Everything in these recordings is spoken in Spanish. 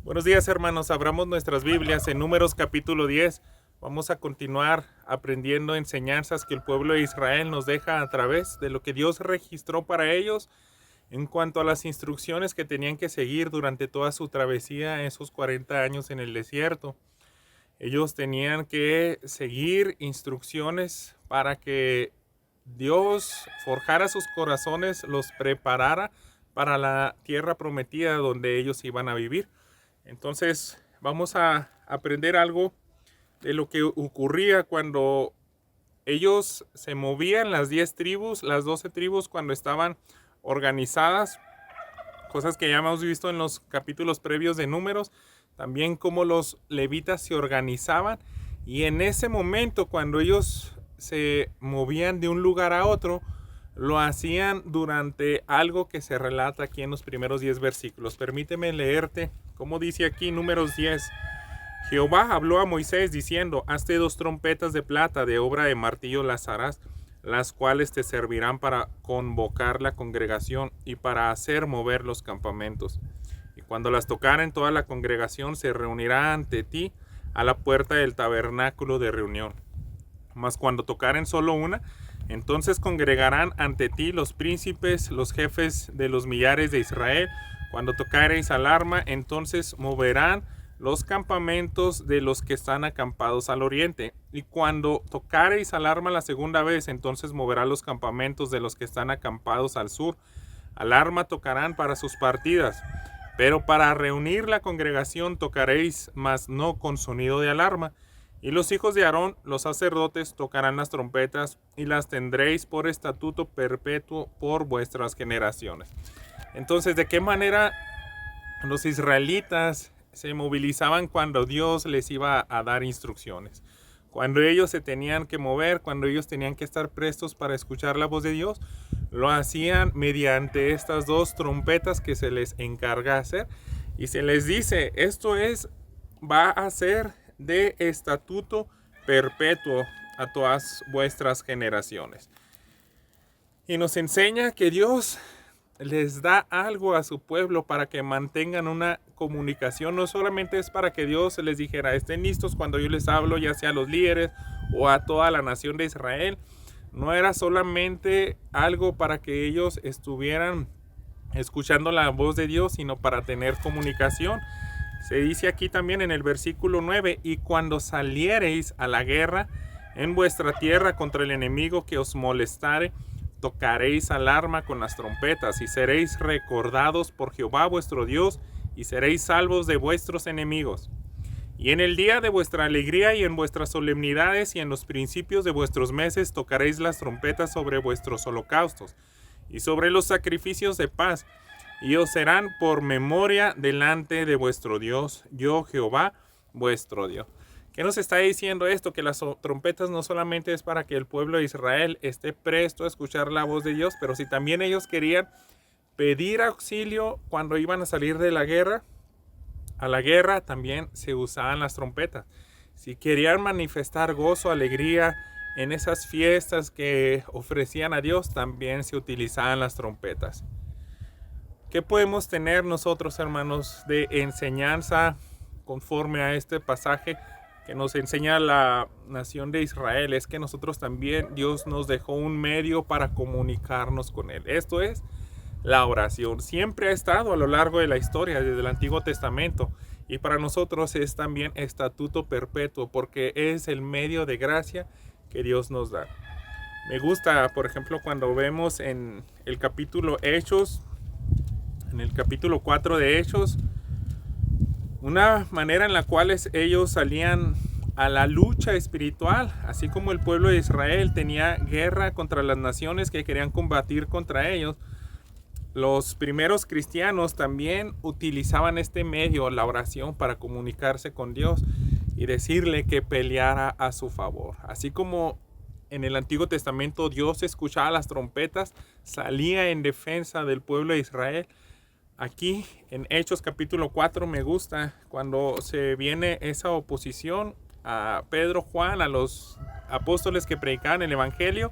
Buenos días, hermanos. Abramos nuestras Biblias en Números capítulo 10. Vamos a continuar aprendiendo enseñanzas que el pueblo de Israel nos deja a través de lo que Dios registró para ellos en cuanto a las instrucciones que tenían que seguir durante toda su travesía, esos 40 años en el desierto. Ellos tenían que seguir instrucciones para que Dios forjara sus corazones, los preparara para la tierra prometida donde ellos iban a vivir. Entonces vamos a aprender algo de lo que ocurría cuando ellos se movían, las 10 tribus, las 12 tribus cuando estaban organizadas, cosas que ya hemos visto en los capítulos previos de Números, también cómo los levitas se organizaban, y en ese momento cuando ellos se movían de un lugar a otro, lo hacían durante algo que se relata aquí en los primeros 10 versículos. Permíteme leerte como dice aquí Números 10. Jehová habló a Moisés diciendo: hazte 2 trompetas de plata de obra de martillo las harás, las cuales te servirán para convocar la congregación y para hacer mover los campamentos. Y cuando las tocaren, toda la congregación se reunirá ante ti a la puerta del tabernáculo de reunión. Mas cuando tocaren solo una, entonces congregarán ante ti los príncipes, los jefes de los millares de Israel. Cuando tocareis alarma, entonces moverán los campamentos de los que están acampados al oriente. Y cuando tocareis alarma la segunda vez, entonces moverá los campamentos de los que están acampados al sur. Alarma tocarán para sus partidas. Pero para reunir la congregación tocaréis, mas no con sonido de alarma. Y los hijos de Aarón, los sacerdotes, tocarán las trompetas y las tendréis por estatuto perpetuo por vuestras generaciones. Entonces, ¿de qué manera los israelitas se movilizaban cuando Dios les iba a dar instrucciones? Cuando ellos se tenían que mover, cuando ellos tenían que estar prestos para escuchar la voz de Dios, lo hacían mediante estas 2 trompetas que se les encarga hacer. Y se les dice, va a ser de estatuto perpetuo a todas vuestras generaciones. Y nos enseña que Dios les da algo a su pueblo para que mantengan una comunicación. No solamente es para que Dios les dijera, estén listos cuando yo les hablo, ya sea a los líderes o a toda la nación de Israel. No era solamente algo para que ellos estuvieran escuchando la voz de Dios, sino para tener comunicación. Se dice aquí también en el versículo 9, y cuando saliereis a la guerra en vuestra tierra contra el enemigo que os molestare, tocaréis alarma con las trompetas, y seréis recordados por Jehová vuestro Dios, y seréis salvos de vuestros enemigos. Y en el día de vuestra alegría y en vuestras solemnidades y en los principios de vuestros meses tocaréis las trompetas sobre vuestros holocaustos y sobre los sacrificios de paz, y os serán por memoria delante de vuestro Dios, yo Jehová vuestro Dios. ¿Qué nos está diciendo esto? Que las trompetas no solamente es para que el pueblo de Israel esté presto a escuchar la voz de Dios, pero si también ellos querían pedir auxilio cuando iban a salir de la guerra, a la guerra también se usaban las trompetas. Si querían manifestar gozo, alegría en esas fiestas que ofrecían a Dios, también se utilizaban las trompetas. ¿Qué podemos tener nosotros, hermanos, de enseñanza conforme a este pasaje que nos enseña la nación de Israel? Es que nosotros también, Dios nos dejó un medio para comunicarnos con Él. Esto es la oración. Siempre ha estado a lo largo de la historia, desde el Antiguo Testamento. Y para nosotros es también estatuto perpetuo, porque es el medio de gracia que Dios nos da. Me gusta, por ejemplo, cuando vemos en el capítulo Hechos, en el capítulo 4 de Hechos, una manera en la cual ellos salían a la lucha espiritual, así como el pueblo de Israel tenía guerra contra las naciones que querían combatir contra ellos. Los primeros cristianos también utilizaban este medio, la oración, para comunicarse con Dios y decirle que peleara a su favor. Así como en el Antiguo Testamento Dios escuchaba las trompetas, salía en defensa del pueblo de Israel. Aquí en Hechos capítulo 4 me gusta cuando se viene esa oposición a Pedro, Juan, a los apóstoles que predicaban el evangelio,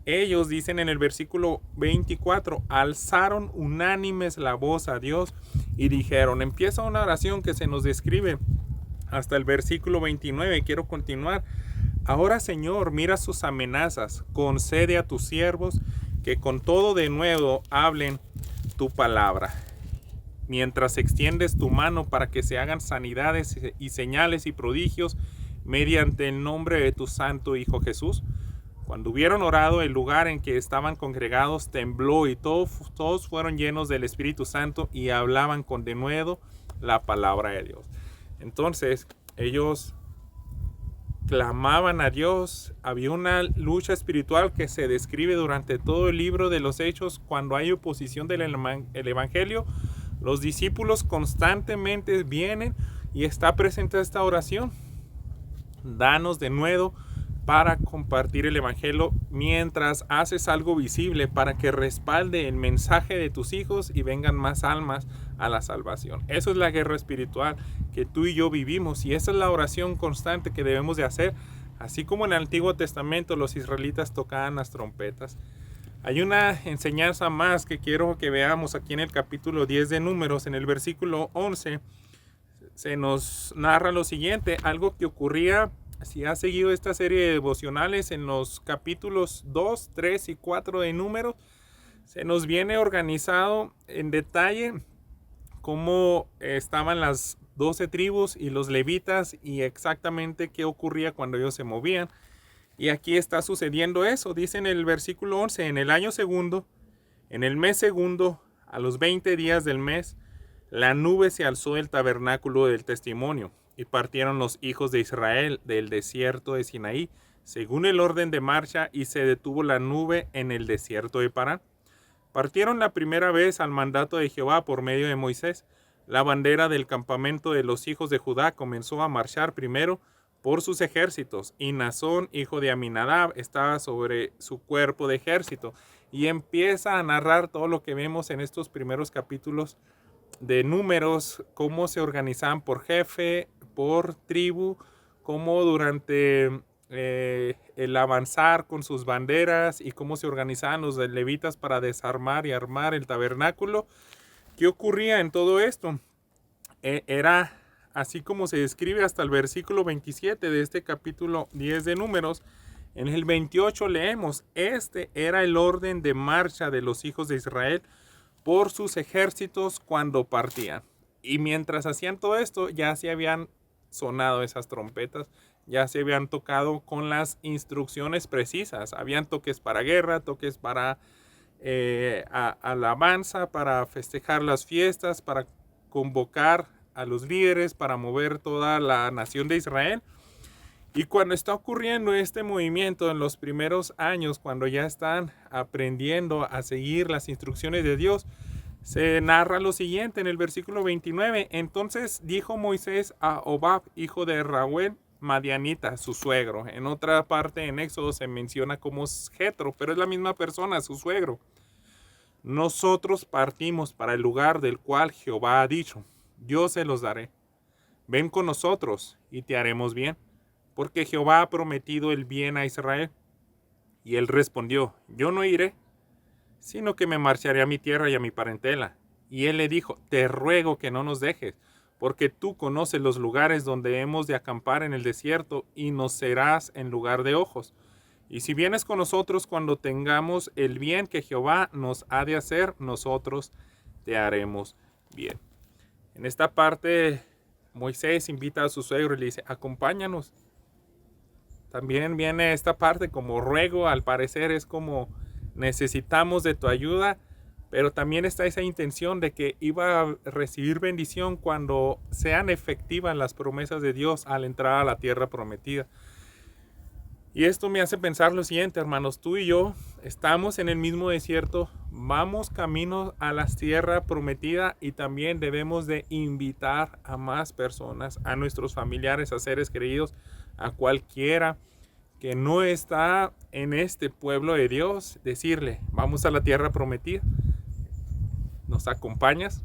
Ellos, dicen en el versículo 24, alzaron unánimes la voz a Dios y dijeron, empieza una oración que se nos describe hasta el versículo 29, quiero continuar. Ahora, Señor, mira sus amenazas, concede a tus siervos que con todo de nuevo hablen tu palabra. Mientras extiendes tu mano para que se hagan sanidades y señales y prodigios mediante el nombre de tu santo Hijo Jesús. Cuando hubieron orado, el lugar en que estaban congregados tembló y todos fueron llenos del Espíritu Santo y hablaban con denuedo la palabra de Dios. Entonces, ellos clamaban a Dios. Había una lucha espiritual que se describe durante todo el libro de los Hechos. Cuando hay oposición del Evangelio, los discípulos constantemente vienen y está presente esta oración. Danos de nuevo para compartir el Evangelio mientras haces algo visible para que respalde el mensaje de tus hijos y vengan más almas a la salvación. Eso es la guerra espiritual que tú y yo vivimos, y esa es la oración constante que debemos de hacer. Así como en el Antiguo Testamento los israelitas tocaban las trompetas. Hay una enseñanza más que quiero que veamos aquí en el capítulo 10 de Números. En el versículo 11 se nos narra lo siguiente, algo que ocurría. Si has seguido esta serie de devocionales, en los capítulos 2, 3 y 4 de Números, se nos viene organizado en detalle cómo estaban las 12 tribus y los levitas y exactamente qué ocurría cuando ellos se movían. Y aquí está sucediendo eso. Dice en el versículo 11, en el año segundo, en el mes segundo, a los 20 días del mes, la nube se alzó del tabernáculo del testimonio. Y partieron los hijos de Israel del desierto de Sinaí, según el orden de marcha, y se detuvo la nube en el desierto de Parán. Partieron la primera vez al mandato de Jehová por medio de Moisés. La bandera del campamento de los hijos de Judá comenzó a marchar primero por sus ejércitos, y Nazón, hijo de Aminadab, estaba sobre su cuerpo de ejército. Y empieza a narrar todo lo que vemos en estos primeros capítulos de Números, cómo se organizaban por jefe, por tribu, cómo durante el avanzar con sus banderas y cómo se organizaban los levitas para desarmar y armar el tabernáculo. ¿Qué ocurría en todo esto? Era así como se describe hasta el versículo 27 de este capítulo 10 de Números. En el 28 leemos, este era el orden de marcha de los hijos de Israel por sus ejércitos cuando partían. Y mientras hacían todo esto, ya se habían sonado esas trompetas, ya se habían tocado con las instrucciones precisas. Habían toques para guerra, toques para alabanza, para festejar las fiestas, para convocar a los líderes, para mover toda la nación de Israel. Y cuando está ocurriendo este movimiento en los primeros años, cuando ya están aprendiendo a seguir las instrucciones de Dios, se narra lo siguiente en el versículo 29. Entonces dijo Moisés a Hobab, hijo de Reuel, madianita, su suegro. En otra parte en Éxodo se menciona como Jetro, pero es la misma persona, su suegro. Nosotros partimos para el lugar del cual Jehová ha dicho, yo se los daré. Ven con nosotros y te haremos bien, porque Jehová ha prometido el bien a Israel. Y él respondió, yo no iré, sino que me marcharé a mi tierra y a mi parentela. Y él le dijo, te ruego que no nos dejes, porque tú conoces los lugares donde hemos de acampar en el desierto, y nos serás en lugar de ojos. Y si vienes con nosotros cuando tengamos el bien que Jehová nos ha de hacer, nosotros te haremos bien. En esta parte, Moisés invita a su suegro y le dice, acompáñanos. También viene esta parte como ruego, al parecer es como necesitamos de tu ayuda, pero también está esa intención de que iba a recibir bendición cuando sean efectivas las promesas de Dios al entrar a la tierra prometida. Y esto me hace pensar lo siguiente, hermanos, tú y yo estamos en el mismo desierto, vamos camino a la tierra prometida y también debemos de invitar a más personas, a nuestros familiares, a seres queridos, a cualquiera que no está en este pueblo de Dios, decirle, vamos a la tierra prometida, ¿nos acompañas?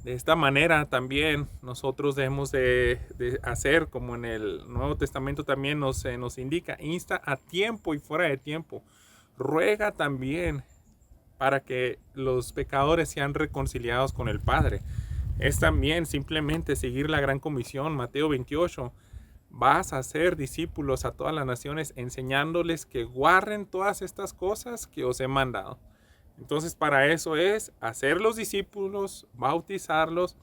De esta manera también nosotros debemos de hacer, como en el Nuevo Testamento también nos indica, insta a tiempo y fuera de tiempo. Ruega también para que los pecadores sean reconciliados con el Padre. Es también simplemente seguir la gran comisión, Mateo 28. Vas a hacer discípulos a todas las naciones, enseñándoles que guarden todas estas cosas que os he mandado. Entonces, para eso es hacer los discípulos, bautizarlos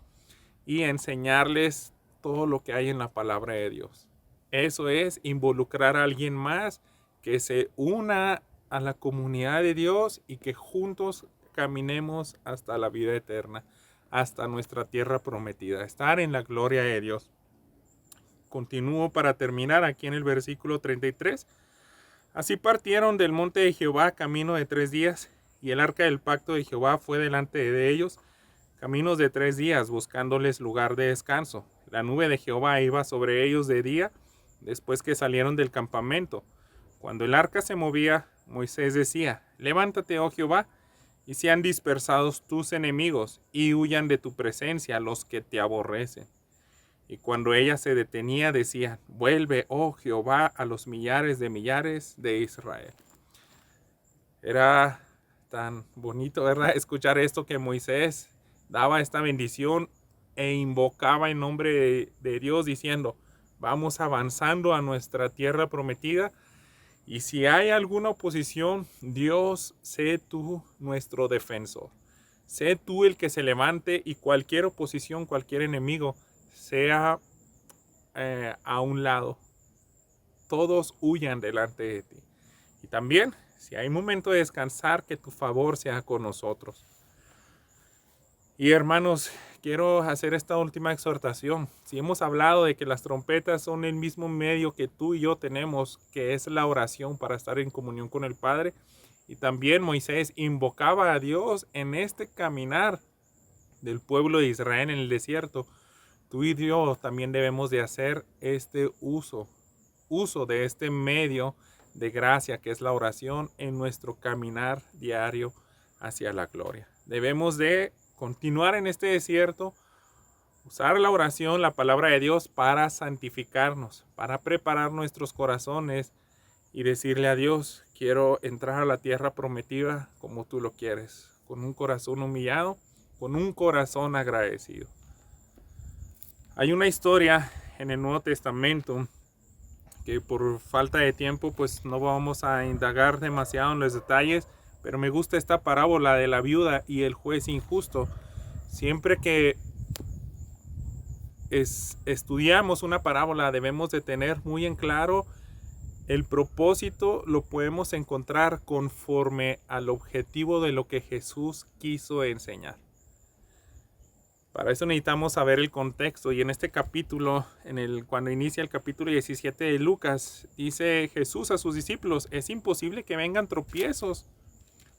y enseñarles todo lo que hay en la palabra de Dios. Eso es involucrar a alguien más que se una a la comunidad de Dios y que juntos caminemos hasta la vida eterna, hasta nuestra tierra prometida, estar en la gloria de Dios. Continúo para terminar aquí en el versículo 33. Así partieron del monte de Jehová camino de 3 días, y el arca del pacto de Jehová fue delante de ellos, caminos de 3 días, buscándoles lugar de descanso. La nube de Jehová iba sobre ellos de día, después que salieron del campamento. Cuando el arca se movía, Moisés decía: levántate, oh Jehová, y sean dispersados tus enemigos, y huyan de tu presencia los que te aborrecen. Y cuando ella se detenía, decía: vuelve, oh Jehová, a los millares de Israel. Era tan bonito, ¿verdad?, escuchar esto, que Moisés daba esta bendición e invocaba en nombre de Dios diciendo: vamos avanzando a nuestra tierra prometida, y si hay alguna oposición, Dios, sé tú nuestro defensor. Sé tú el que se levante, y cualquier oposición, cualquier enemigo, sea a un lado. Todos huyan delante de ti. Y también, si hay momento de descansar, que tu favor sea con nosotros. Y hermanos, quiero hacer esta última exhortación. Si hemos hablado de que las trompetas son el mismo medio que tú y yo tenemos, que es la oración para estar en comunión con el Padre, y también Moisés invocaba a Dios en este caminar del pueblo de Israel en el desierto, tú y yo también debemos de hacer este uso de este medio de gracia que es la oración en nuestro caminar diario hacia la gloria. Debemos de continuar en este desierto, usar la oración, la palabra de Dios, para santificarnos, para preparar nuestros corazones y decirle a Dios: quiero entrar a la tierra prometida como tú lo quieres, con un corazón humillado, con un corazón agradecido. Hay una historia en el Nuevo Testamento que por falta de tiempo pues no vamos a indagar demasiado en los detalles, pero me gusta esta parábola de la viuda y el juez injusto. Siempre que estudiamos una parábola debemos de tener muy en claro el propósito. Lo podemos encontrar conforme al objetivo de lo que Jesús quiso enseñar. Para eso necesitamos saber el contexto, y en este capítulo, cuando inicia el capítulo 17 de Lucas, dice Jesús a sus discípulos: es imposible que vengan tropiezos,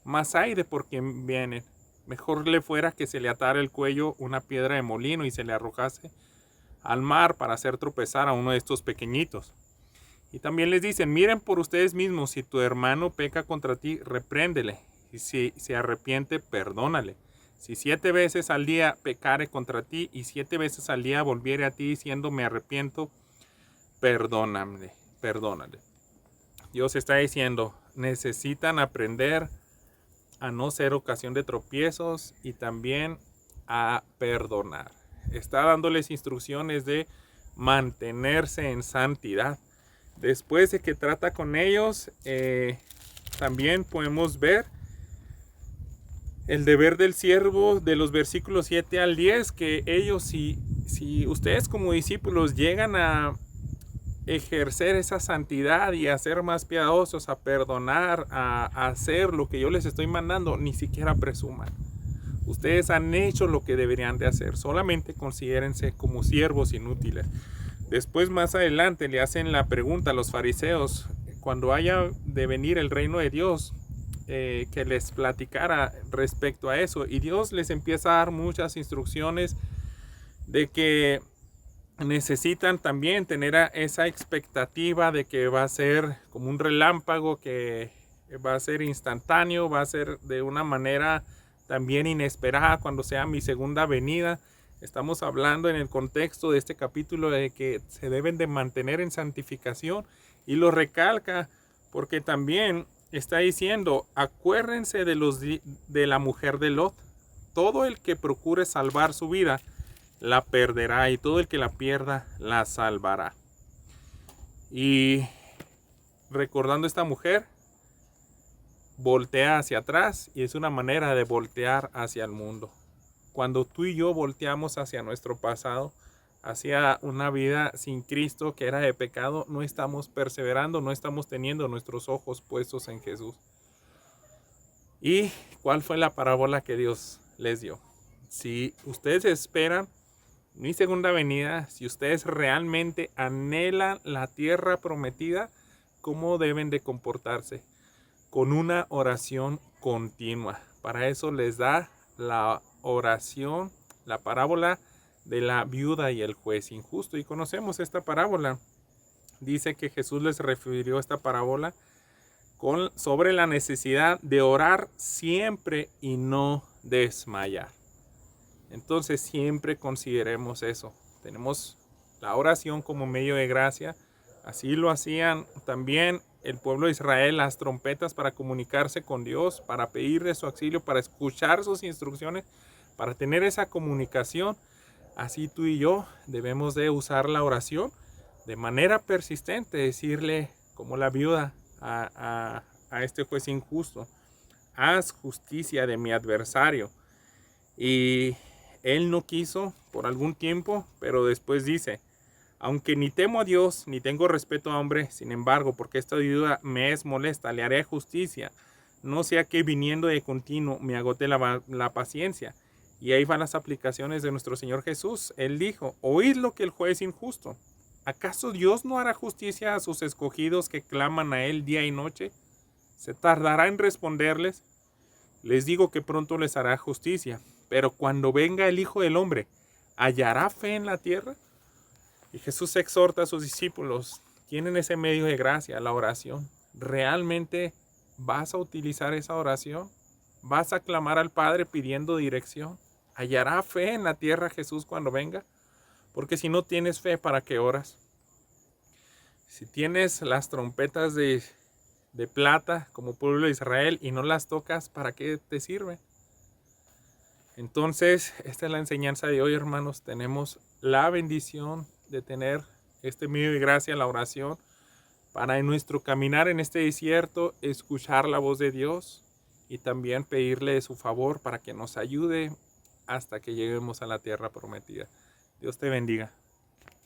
mas hay de por quien vienen. Mejor le fuera que se le atara el cuello una piedra de molino y se le arrojase al mar para hacer tropezar a uno de estos pequeñitos. Y también les dicen: miren por ustedes mismos, si tu hermano peca contra ti, repréndele, y si se arrepiente, perdónale. Si 7 veces al día pecare contra ti, y 7 veces al día volviere a ti diciendo: me arrepiento, perdónale. Dios está diciendo: necesitan aprender a no ser ocasión de tropiezos y también a perdonar. Está dándoles instrucciones de mantenerse en santidad. Después de que trata con ellos, también podemos ver el deber del siervo de los versículos 7 al 10, que ellos, si ustedes como discípulos llegan a ejercer esa santidad y a ser más piadosos, a perdonar, a hacer lo que yo les estoy mandando, ni siquiera presuman. Ustedes han hecho lo que deberían de hacer, solamente considérense como siervos inútiles. Después, más adelante, le hacen la pregunta a los fariseos, cuando haya de venir el reino de Dios, que les platicara respecto a eso, y Dios les empieza a dar muchas instrucciones de que necesitan también tener esa expectativa de que va a ser como un relámpago, que va a ser instantáneo, va a ser de una manera también inesperada cuando sea mi segunda venida. Estamos hablando en el contexto de este capítulo de que se deben de mantener en santificación, y lo recalca porque también está diciendo, acuérdense de la mujer de Lot. Todo el que procure salvar su vida la perderá, y todo el que la pierda la salvará. Y recordando esta mujer, voltea hacia atrás, y es una manera de voltear hacia el mundo. Cuando tú y yo volteamos hacia nuestro pasado, hacia una vida sin Cristo que era de pecado, no estamos perseverando, no estamos teniendo nuestros ojos puestos en Jesús. ¿Y cuál fue la parábola que Dios les dio? Si ustedes esperan mi segunda venida, si ustedes realmente anhelan la tierra prometida, ¿cómo deben de comportarse? Con una oración continua. Para eso les da la oración, la parábola de la viuda y el juez injusto. Y conocemos esta parábola. Dice que Jesús les refirió esta parábola sobre la necesidad de orar siempre y no desmayar. Entonces siempre consideremos eso. Tenemos la oración como medio de gracia. Así lo hacían también el pueblo de Israel, las trompetas, para comunicarse con Dios, para pedirle su auxilio, para escuchar sus instrucciones, para tener esa comunicación. Así tú y yo debemos de usar la oración de manera persistente, decirle como la viuda a este juez injusto: haz justicia de mi adversario. Y él no quiso por algún tiempo, pero después dice: aunque ni temo a Dios, ni tengo respeto a hombre, sin embargo, porque esta viuda me es molesta, le haré justicia, no sea que viniendo de continuo me agote la paciencia. Y ahí van las aplicaciones de nuestro Señor Jesús. Él dijo: oíd lo que el juez injusto. ¿Acaso Dios no hará justicia a sus escogidos que claman a Él día y noche? ¿Se tardará en responderles? Les digo que pronto les hará justicia. Pero cuando venga el Hijo del Hombre, ¿hallará fe en la tierra? Y Jesús exhorta a sus discípulos: tienen ese medio de gracia, la oración. ¿Realmente vas a utilizar esa oración? ¿Vas a clamar al Padre pidiendo dirección? ¿Hallará fe en la tierra Jesús cuando venga? Porque si no tienes fe, ¿para qué oras? Si tienes las trompetas de plata como pueblo de Israel y no las tocas, ¿para qué te sirve? Entonces, esta es la enseñanza de hoy, hermanos. Tenemos la bendición de tener este medio de gracia, la oración, para en nuestro caminar en este desierto escuchar la voz de Dios y también pedirle su favor para que nos ayude hasta que lleguemos a la tierra prometida. Dios te bendiga.